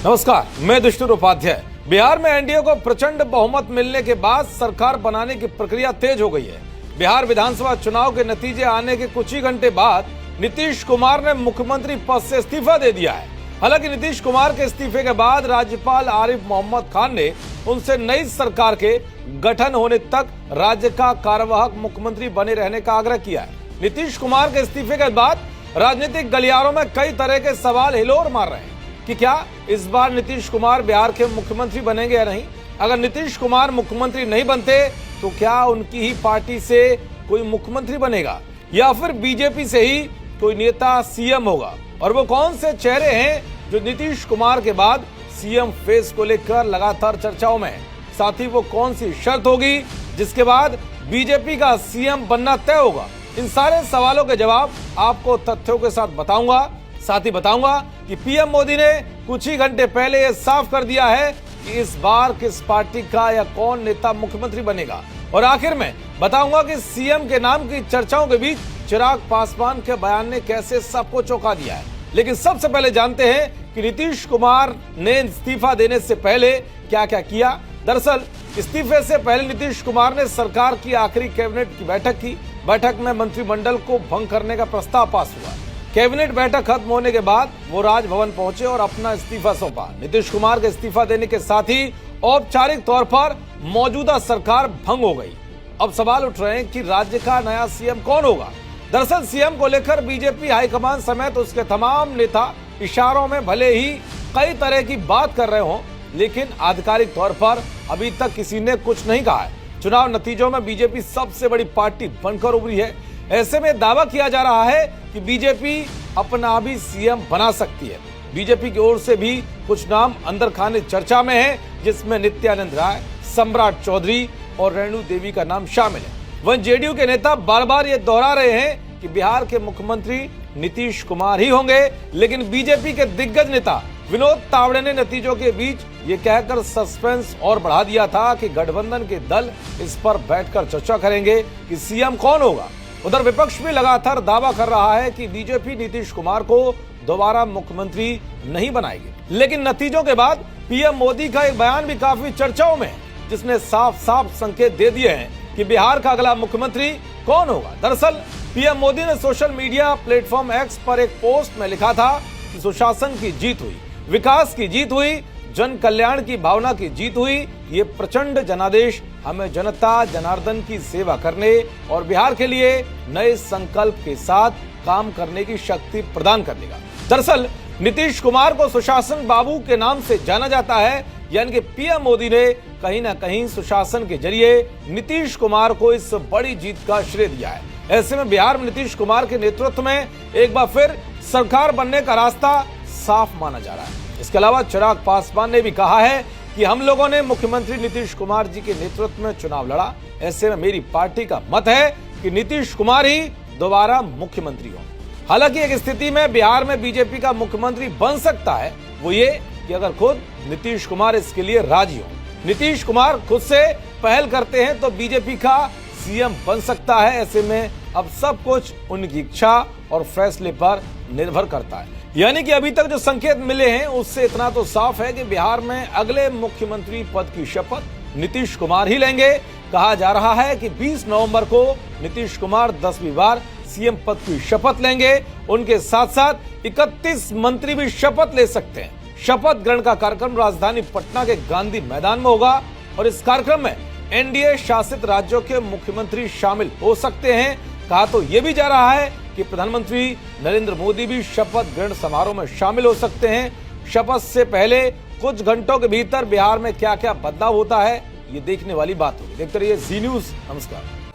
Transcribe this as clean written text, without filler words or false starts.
नमस्कार, मैं दुष्टुर उपाध्याय। बिहार में एनडीए को प्रचंड बहुमत मिलने के बाद सरकार बनाने की प्रक्रिया तेज हो गई है। बिहार विधानसभा चुनाव के नतीजे आने के कुछ ही घंटे बाद नीतीश कुमार ने मुख्यमंत्री पद से इस्तीफा दे दिया है। हालांकि नीतीश कुमार के इस्तीफे के बाद राज्यपाल आरिफ मोहम्मद खान ने उनसे नई सरकार के गठन होने तक राज्य का कार्यवाहक मुख्यमंत्री बने रहने का आग्रह किया है। नीतीश कुमार के इस्तीफे के बाद राजनीतिक गलियारों में कई तरह के सवाल हिलोर मार रहे हैं कि क्या इस बार नीतीश कुमार बिहार के मुख्यमंत्री बनेंगे या नहीं। अगर नीतीश कुमार मुख्यमंत्री नहीं बनते तो क्या उनकी ही पार्टी से कोई मुख्यमंत्री बनेगा या फिर बीजेपी से ही कोई नेता सीएम होगा, और वो कौन से चेहरे हैं जो नीतीश कुमार के बाद सीएम फेस को लेकर लगातार चर्चाओं में है। साथ ही वो कौन सी शर्त होगी जिसके बाद बीजेपी का सीएम बनना तय होगा। इन सारे सवालों के जवाब आपको तथ्यों के साथ बताऊंगा। साथ ही बताऊंगा कि पीएम मोदी ने कुछ ही घंटे पहले यह साफ कर दिया है कि इस बार किस पार्टी का या कौन नेता मुख्यमंत्री बनेगा, और आखिर में बताऊंगा कि सीएम के नाम की चर्चाओं के बीच चिराग पासवान के बयान ने कैसे सबको चौंका दिया है। लेकिन सबसे पहले जानते हैं कि नीतीश कुमार ने इस्तीफा देने से पहले क्या क्या किया। दरअसल इस्तीफे से पहले नीतीश कुमार ने सरकार की आखिरी कैबिनेट की बैठक की। बैठक में मंत्रिमंडल को भंग करने का प्रस्ताव पास हुआ। कैबिनेट बैठक खत्म होने के बाद वो राजभवन पहुंचे और अपना इस्तीफा सौंपा। नीतीश कुमार के इस्तीफा देने के साथ ही औपचारिक तौर पर मौजूदा सरकार भंग हो गई। अब सवाल उठ रहे हैं कि राज्य का नया सीएम कौन होगा। दरअसल सीएम को लेकर बीजेपी हाईकमान समेत उसके तमाम नेता इशारों में भले ही कई तरह की बात कर रहे हों, लेकिन आधिकारिक तौर पर अभी तक किसी ने कुछ नहीं कहा है। चुनाव नतीजों में बीजेपी सबसे बड़ी पार्टी बनकर उभरी है। ऐसे में दावा किया जा रहा है कि बीजेपी अपना भी सीएम बना सकती है। बीजेपी की ओर से भी कुछ नाम अंदर खाने चर्चा में है, जिसमें नित्यानंद राय, सम्राट चौधरी और रेणु देवी का नाम शामिल है। वहीं जेडीयू के नेता बार बार ये दोहरा रहे हैं कि बिहार के मुख्यमंत्री नीतीश कुमार ही होंगे, लेकिन बीजेपी के दिग्गज नेता विनोद तावड़े ने नतीजों के बीच ये कहकर सस्पेंस और बढ़ा दिया था कि गठबंधन के दल इस पर बैठकर चर्चा करेंगे कि सीएम कौन होगा। उधर विपक्ष भी लगातार दावा कर रहा है कि बीजेपी नीतीश कुमार को दोबारा मुख्यमंत्री नहीं बनाएगी। लेकिन नतीजों के बाद पीएम मोदी का एक बयान भी काफी चर्चाओं में है, जिसने साफ साफ संकेत दे दिए हैं कि बिहार का अगला मुख्यमंत्री कौन होगा। दरअसल पीएम मोदी ने सोशल मीडिया प्लेटफॉर्म एक्स पर एक पोस्ट में लिखा था कि सुशासन की जीत हुई, विकास की जीत हुई, जन कल्याण की भावना की जीत हुई। ये प्रचंड जनादेश हमें जनता जनार्दन की सेवा करने और बिहार के लिए नए संकल्प के साथ काम करने की शक्ति प्रदान कर देगा। दरअसल नीतीश कुमार को सुशासन बाबू के नाम से जाना जाता है, यानी कि पीएम मोदी ने कहीं ना कहीं सुशासन के जरिए नीतीश कुमार को इस बड़ी जीत का श्रेय दिया है। ऐसे में बिहार में नीतीश कुमार के नेतृत्व में एक बार फिर सरकार बनने का रास्ता साफ माना जा रहा है। इसके अलावा चिराग पासवान ने भी कहा है कि हम लोगों ने मुख्यमंत्री नीतीश कुमार जी के नेतृत्व में चुनाव लड़ा। ऐसे में मेरी पार्टी का मत है कि नीतीश कुमार ही दोबारा मुख्यमंत्री हो। हालांकि एक स्थिति में बिहार में बीजेपी का मुख्यमंत्री बन सकता है, वो ये कि अगर खुद नीतीश कुमार इसके लिए राजी हो। नीतीश कुमार खुद से पहल करते हैं तो बीजेपी का सीएम बन सकता है। ऐसे में अब सब कुछ उनकी इच्छा और फैसले पर निर्भर करता है। यानी कि अभी तक जो संकेत मिले हैं उससे इतना तो साफ है कि बिहार में अगले मुख्यमंत्री पद की शपथ नीतीश कुमार ही लेंगे। कहा जा रहा है कि 20 नवंबर को नीतीश कुमार 10वीं बार सीएम पद की शपथ लेंगे। उनके साथ साथ 31 मंत्री भी शपथ ले सकते हैं। शपथ ग्रहण का कार्यक्रम राजधानी पटना के गांधी मैदान में होगा और इस कार्यक्रम में एनडीए शासित राज्यों के मुख्यमंत्री शामिल हो सकते हैं। कहा तो यह भी जा रहा है कि प्रधानमंत्री नरेंद्र मोदी भी शपथ ग्रहण समारोह में शामिल हो सकते हैं। शपथ से पहले कुछ घंटों के भीतर बिहार में क्या क्या बदलाव होता है, ये देखने वाली बात होगी। देखते रहिए जी न्यूज़। नमस्कार।